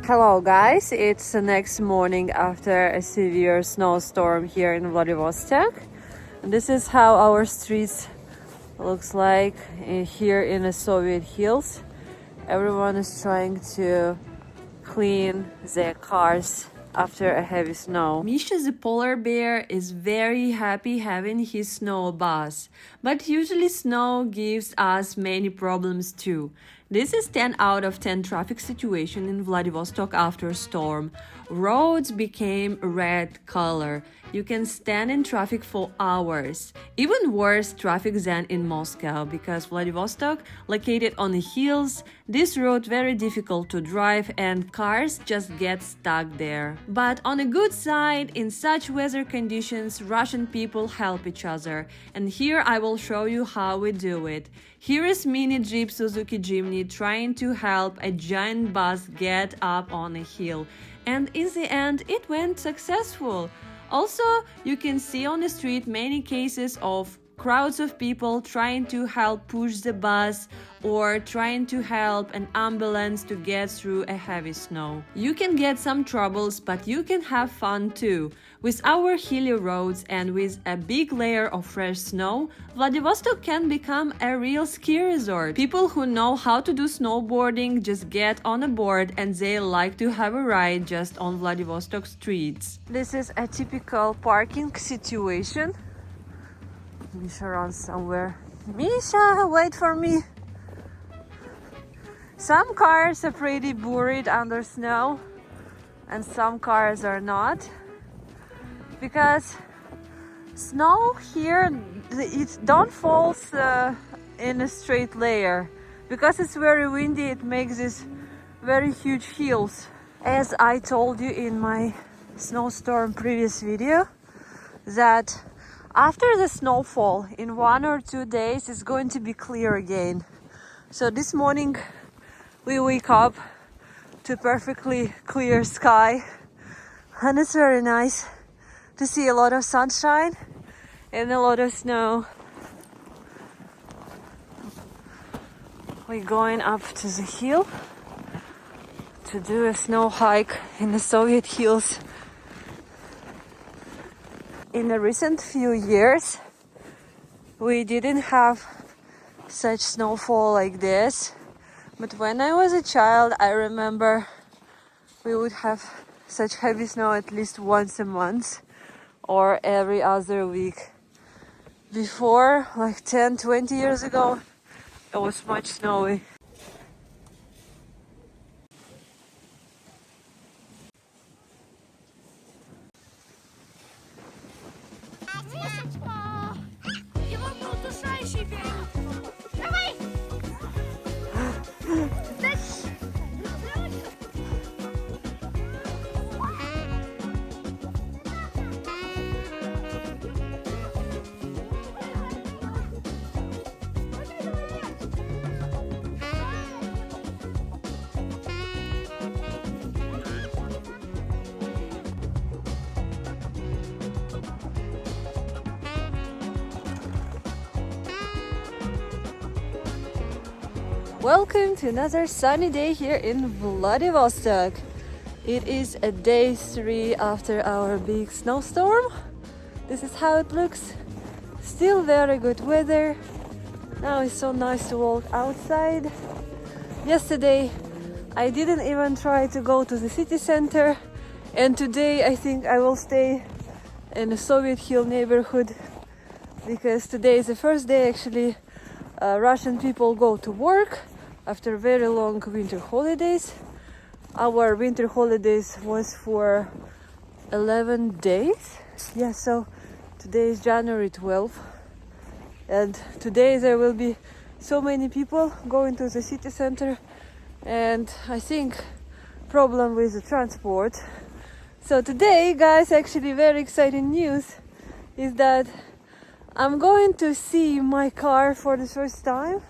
Hello guys, it's the next morning after a severe snowstorm here in Vladivostok. And this is how our streets looks like here in the Soviet hills. Everyone is trying to clean their cars after a heavy snow. Misha the polar bear is very happy having his snow bus, but usually snow gives us many problems too. This is 10 out of 10 traffic situation in Vladivostok after storm. Roads became red color. You can stand in traffic for hours. Even worse traffic than in Moscow, because Vladivostok, located on the hills, this road very difficult to drive and cars just get stuck there. But on a good side, in such weather conditions, Russian people help each other. And here I will show you how we do it. Here is mini Jeep Suzuki Jimny trying to help a giant bus get up on a hill. And in the end, it went successful. Also, you can see on the street many cases of crowds of people trying to help push the bus or trying to help an ambulance to get through a heavy snow. You can get some troubles, but you can have fun too. With our hilly roads and with a big layer of fresh snow, Vladivostok can become a real ski resort. People who know how to do snowboarding just get on a board and they like to have a ride just on Vladivostok streets. This is a typical parking situation. Misha runs somewhere. Misha, wait for me! Some cars are pretty buried under snow and some cars are not, because snow here, it don't fall in a straight layer. Because it's very windy, it makes these very huge hills. As I told you in my snowstorm previous video, that after the snowfall, in 1 or 2 days, it's going to be clear again. So this morning we wake up to perfectly clear sky, and it's very nice to see a lot of sunshine and a lot of snow. We're going up to the hill to do a snow hike in the Soviet hills. In the recent few years, we didn't have such snowfall like this. But when I was a child, I remember we would have such heavy snow at least once a month or every other week. Before, like 10-20 years ago, it was much snowy. Welcome to another sunny day here in Vladivostok. It is a day 3 after our big snowstorm. This is how it looks. Still very good weather. Now it's so nice to walk outside. Yesterday I didn't even try to go to the city center, and today I think I will stay in the Soviet Hill neighborhood, because today is the first day actually Russian people go to work after very long winter holidays. Our winter holidays was for 11 days. Yeah, so today is January 12th, and today there will be so many people going to the city center, and I think problem with the transport So today, guys, actually very exciting news is that I'm going to see my car for the first time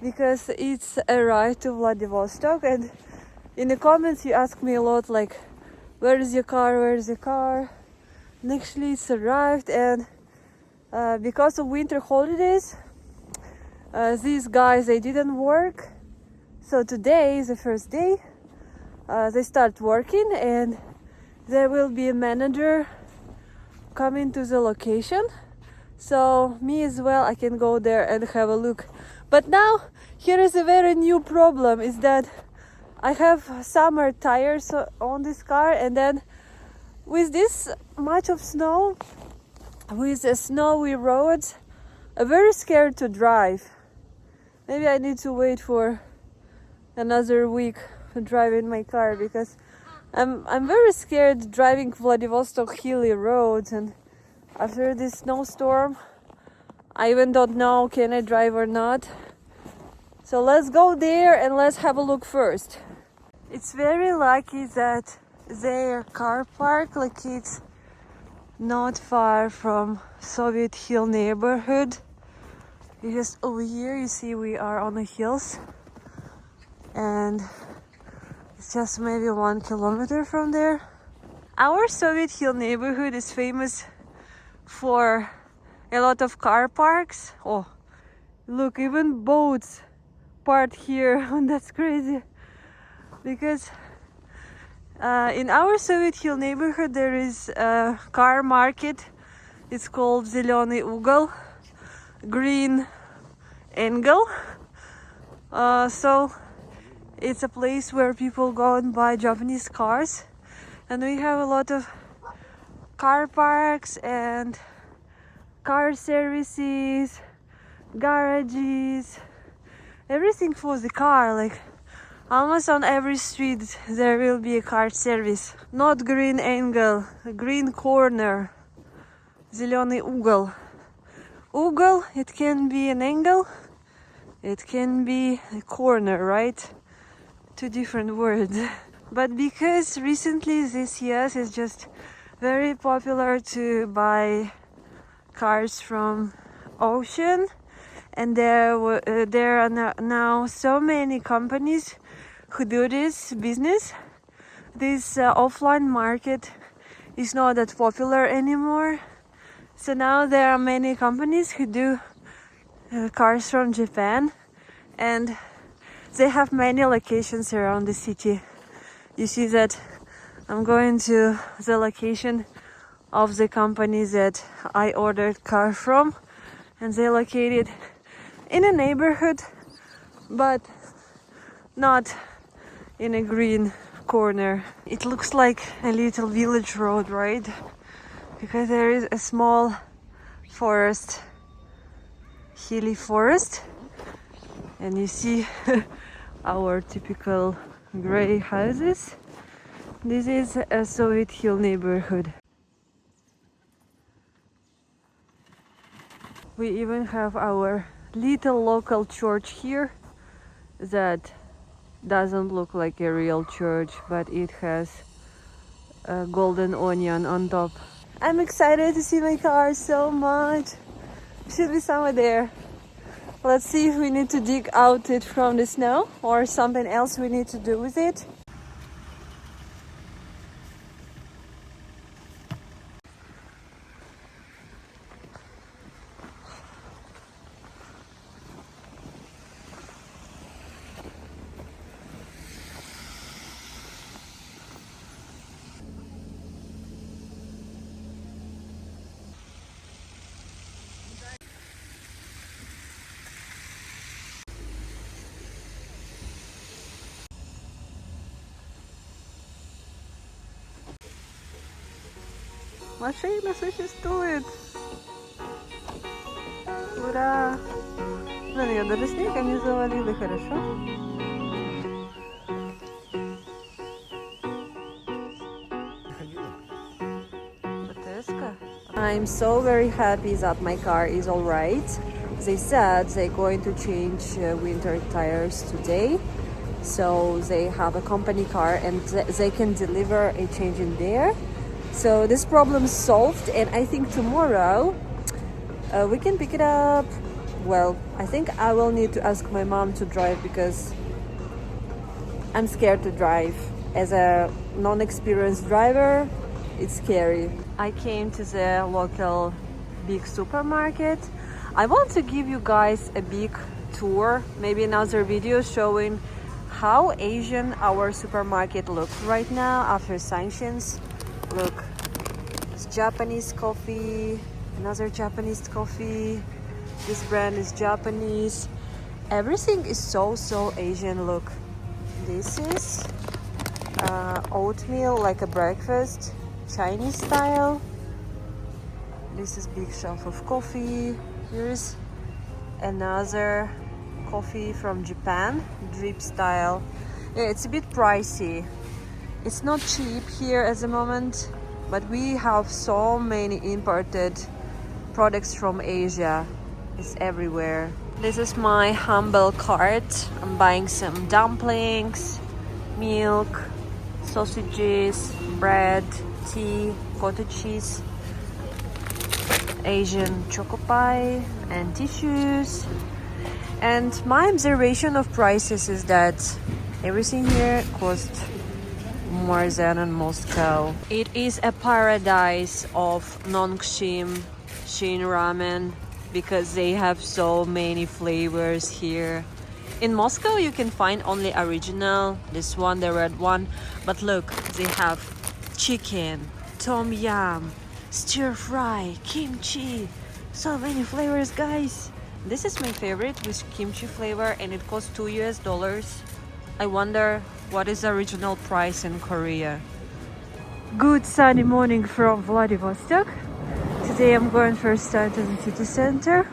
because it's arrived to Vladivostok. And in the comments you ask me a lot like, where is your car, where is your car? And actually it's arrived, and because of winter holidays, these guys, they didn't work. So today is the first day. They start working, and there will be a manager coming to the location. So me as well, I can go there and have a look. But now here is a very new problem, is that I have summer tires on this car, and then with this much of snow, with the snowy roads, I'm very scared to drive. Maybe I need to wait for another week to drive in my car, because I'm very scared driving Vladivostok hilly roads, and after this snowstorm I even don't know can I drive or not. So let's go there and let's have a look first. It's very lucky that their car park locates not far from Soviet Hill neighborhood. Just over here you see we are on the hills, and it's just maybe 1 kilometer from there. Our Soviet Hill neighborhood is famous for a lot of car parks. Oh, look, even boats parked here. That's crazy. Because in our Soviet Hill neighborhood there is a car market. It's called Зеленый угол, green angle. So it's a place where people go and buy Japanese cars, and we have a lot of car parks and car services, garages, everything for the car. Like almost on every street there will be a car service. Not green angle, green corner, зеленый угол. Угол, it can be an angle, it can be a corner, right? Two different words. But because recently this year is just very popular to buy cars from ocean, and there are now so many companies who do this business. This offline market is not that popular anymore. So now there are many companies who do cars from Japan, and they have many locations around the city. You see that I'm going to the location of the company that I ordered car from, and they located in a neighborhood, but not in a green corner. It looks like a little village road, right? Because there is a small forest, hilly forest, and you see our typical gray houses. This is a Soviet Hill neighborhood. We even have our little local church here that doesn't look like a real church, but it has a golden onion on top. I'm excited to see my car so much. Should be somewhere there. Let's see if we need to dig out it from the snow or something else we need to do with it. Машина существует! Ура! Блин, ее даже снегом не завалили, хорошо? I'm so very happy that my car is alright. They said they're going to change winter tires today, so they have a company car and they can deliver a change in there. So this problem is solved, and I think tomorrow we can pick it up. Well, I think I will need to ask my mom to drive because I'm scared to drive. As a non-experienced driver, it's scary. I came to the local big supermarket. I want to give you guys a big tour, maybe another video showing how Asian our supermarket looks right now after sanctions. Look, it's Japanese coffee, another Japanese coffee. This brand is Japanese. Everything is so Asian. Look, this is oatmeal, like a breakfast, Chinese style. This is big shelf of coffee. Here's another coffee from Japan, drip style. Yeah, it's a bit pricey. It's not cheap here at the moment, but we have so many imported products from Asia. It's everywhere. This is my humble cart. I'm buying some dumplings, milk, sausages, bread, tea, cottage cheese, Asian choco pie, and tissues. And my observation of prices is that everything here costs more than in Moscow. It is a paradise of Nongshim Shin ramen because they have so many flavors here. In Moscow you can find only original, this one, the red one, but look, they have chicken, tom yum, stir fry, kimchi, so many flavors, guys. This is my favorite with kimchi flavor and it costs $2. I wonder what is the original price in Korea. Good sunny morning from Vladivostok. Today I'm going first time to the city center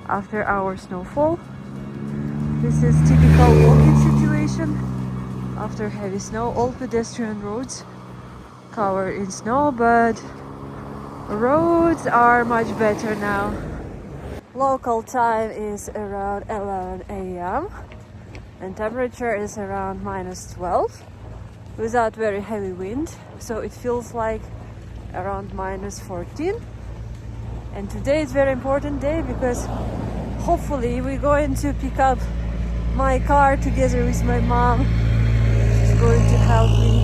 after our snowfall. This is typical walking situation after heavy snow. All pedestrian roads covered in snow, but roads are much better now. Local time is around 11 a.m. and temperature is around -12 without very heavy wind, so it feels like around -14. And today is very important day because hopefully we're going to pick up my car together with my mom. She's going to help me.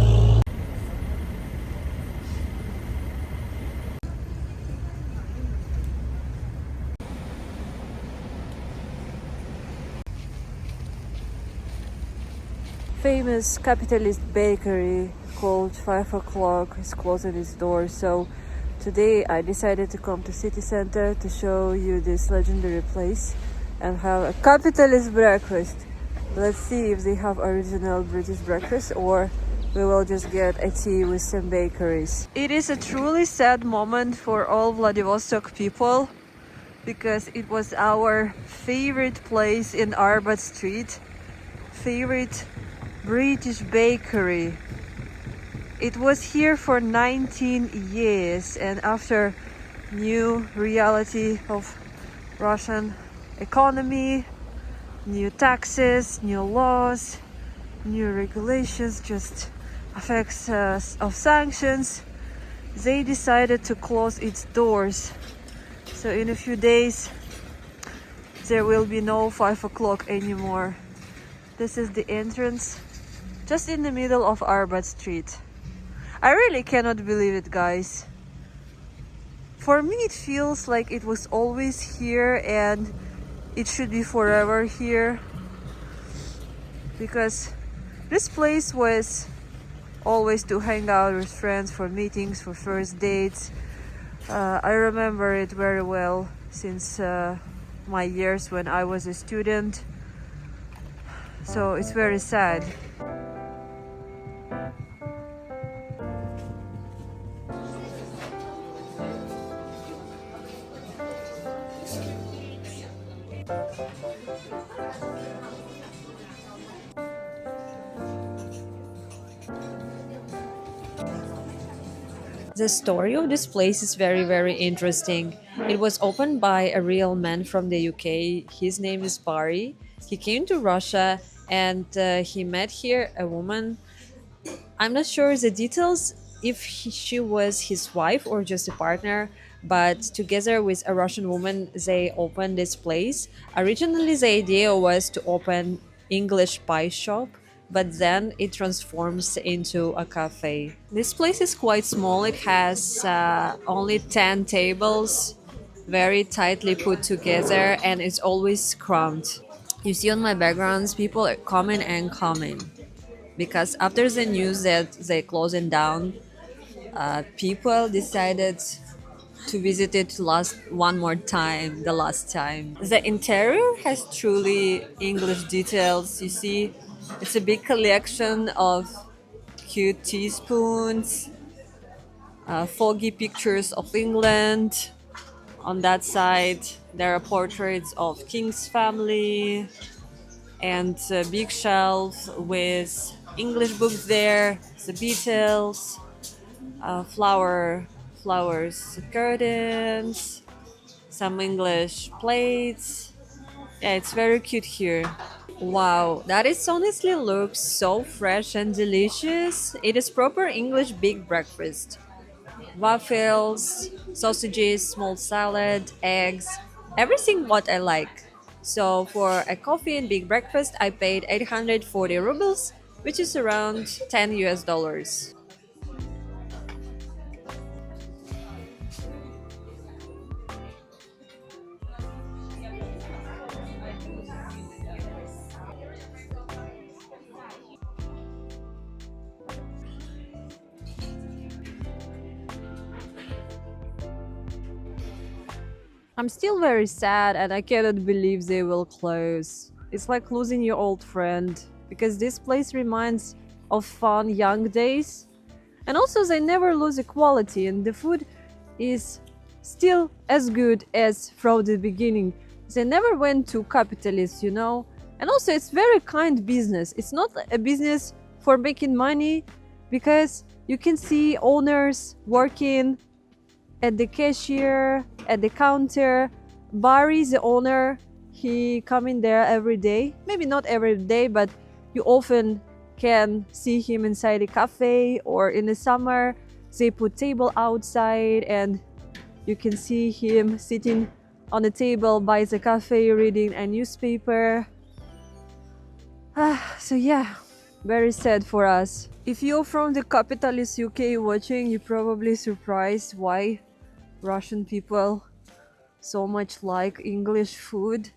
Famous capitalist bakery called 5 o'clock is closing its doors, so today I decided to come to city center to show you this legendary place and have a capitalist breakfast. Let's see if they have original British breakfast or we will just get a tea with some bakeries. It is a truly sad moment for all Vladivostok people because it was our favorite place in Arbat Street, favorite British bakery. It was here for 19 years, and after new reality of Russian economy, new taxes, new laws, new regulations, just effects of sanctions, they decided to close its doors. So in a few days there will be no 5 o'clock anymore. This is the entrance, just in the middle of Arbat Street. I really cannot believe it, guys. For me it feels like it was always here and it should be forever here, because this place was always to hang out with friends for meetings, for first dates. I remember it very well since my years when I was a student, so it's very sad. The story of this place is very interesting. It was opened by a real man from the UK. His name is Barry. He came to Russia and he met here a woman. I'm not sure the details if she was his wife or just a partner, but together with a Russian woman, they opened this place. Originally, the idea was to open English pie shop, but then it transforms into a cafe. This place is quite small. It has only 10 tables, very tightly put together, and it's always crammed. You see on my backgrounds, people are coming and coming because after the news that they're closing down, people decided to visit it last one more time, the last time. The interior has truly English details. You see, it's a big collection of cute teaspoons, foggy pictures of England. On that side, there are portraits of King's family and a big shelf with English books there, the Beatles, flowers, curtains, some English plates. Yeah, it's very cute here. Wow, that is honestly looks so fresh and delicious. It is proper English big breakfast. Waffles, sausages, small salad, eggs, everything what I like. So for a coffee and big breakfast, I paid 840 rubles, which is around 10 US dollars. I'm still very sad and I cannot believe they will close. It's like losing your old friend because this place reminds of fun young days. And also they never lose the quality and the food is still as good as from the beginning. They never went to capitalists, you know. And also it's very kind business. It's not a business for making money because you can see owners working at the cashier, at the counter. Barry, the owner, he come in there every day. Maybe not every day, but you often can see him inside a cafe, or in the summer they put table outside and you can see him sitting on the table by the cafe reading a newspaper. So yeah, very sad for us. If you're from the capitalist UK watching, you're probably surprised why Russian people so much like English food,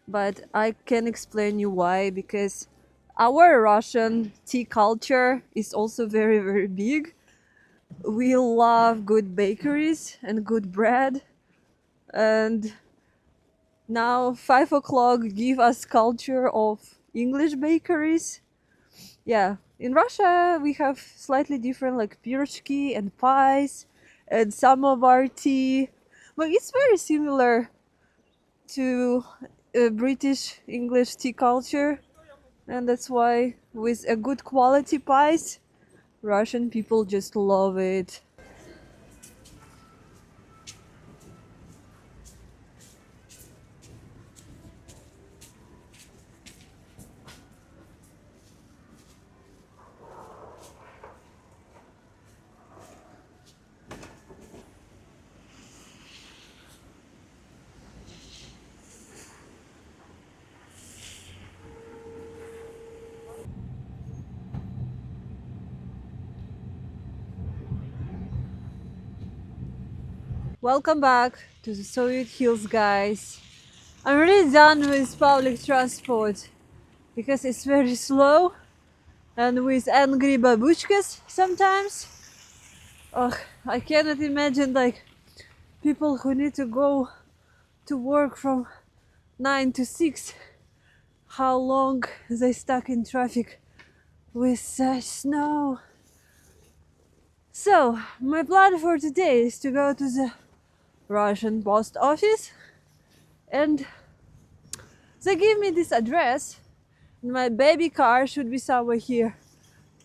but I can explain you why, because our Russian tea culture is also very very big. We love good bakeries and good bread, and now 5 o'clock give us culture of English bakeries. Yeah, in Russia we have slightly different like pirojki and pies and samovar tea, but it's very similar to British English tea culture, and that's why with a good quality pies, Russian people just love it. Welcome back to the Soviet Hills, guys. I'm really done with public transport because it's very slow and with angry babushkas sometimes. Ugh, I cannot imagine like people who need to go to work from 9 to 6, how long they stuck in traffic with such snow. So my plan for today is to go to the Russian post office, and they give me this address. My baby car should be somewhere here.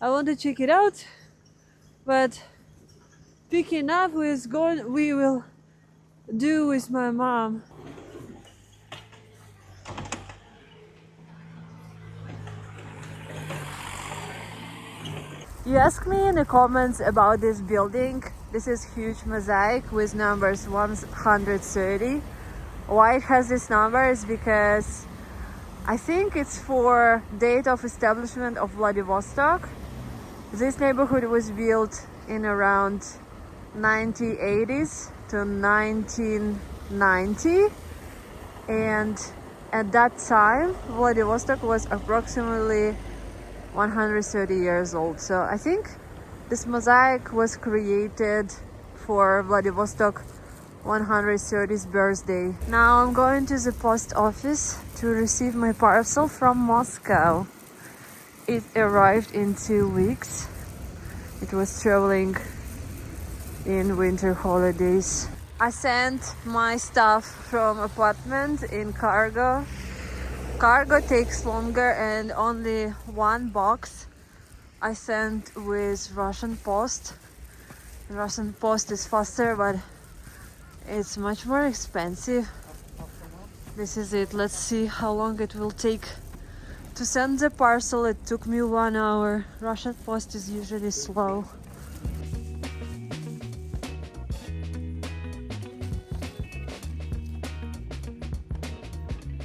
I want to check it out, but picking up we will do with my mom. You asked me in the comments about this building. This is huge mosaic with numbers 130. Why it has this number is because I think it's for date of establishment of Vladivostok. This neighborhood was built in around 1980s to 1990, and at that time Vladivostok was approximately 130 years old. So I think this mosaic was created for Vladivostok 130th birthday. Now I'm going to the post office to receive my parcel from Moscow. It arrived in 2 weeks. It was traveling in winter holidays. I sent my stuff from apartment in cargo. Cargo takes longer, and only one box I sent with Russian post. Russian post is faster, but it's much more expensive. This is it. Let's see how long it will take to send the parcel. It took me 1 hour. Russian post is usually slow.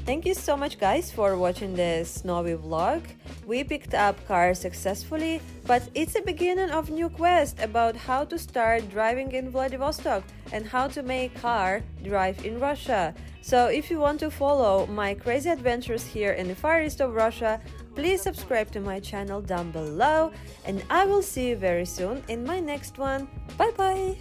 Thank you so much, guys, for watching this snowy vlog. We picked up car successfully, but it's a beginning of new quest about how to start driving in Vladivostok and how to make car drive in Russia. So if you want to follow my crazy adventures here in the far east of Russia, please subscribe to my channel down below, and I will see you very soon in my next one. Bye bye!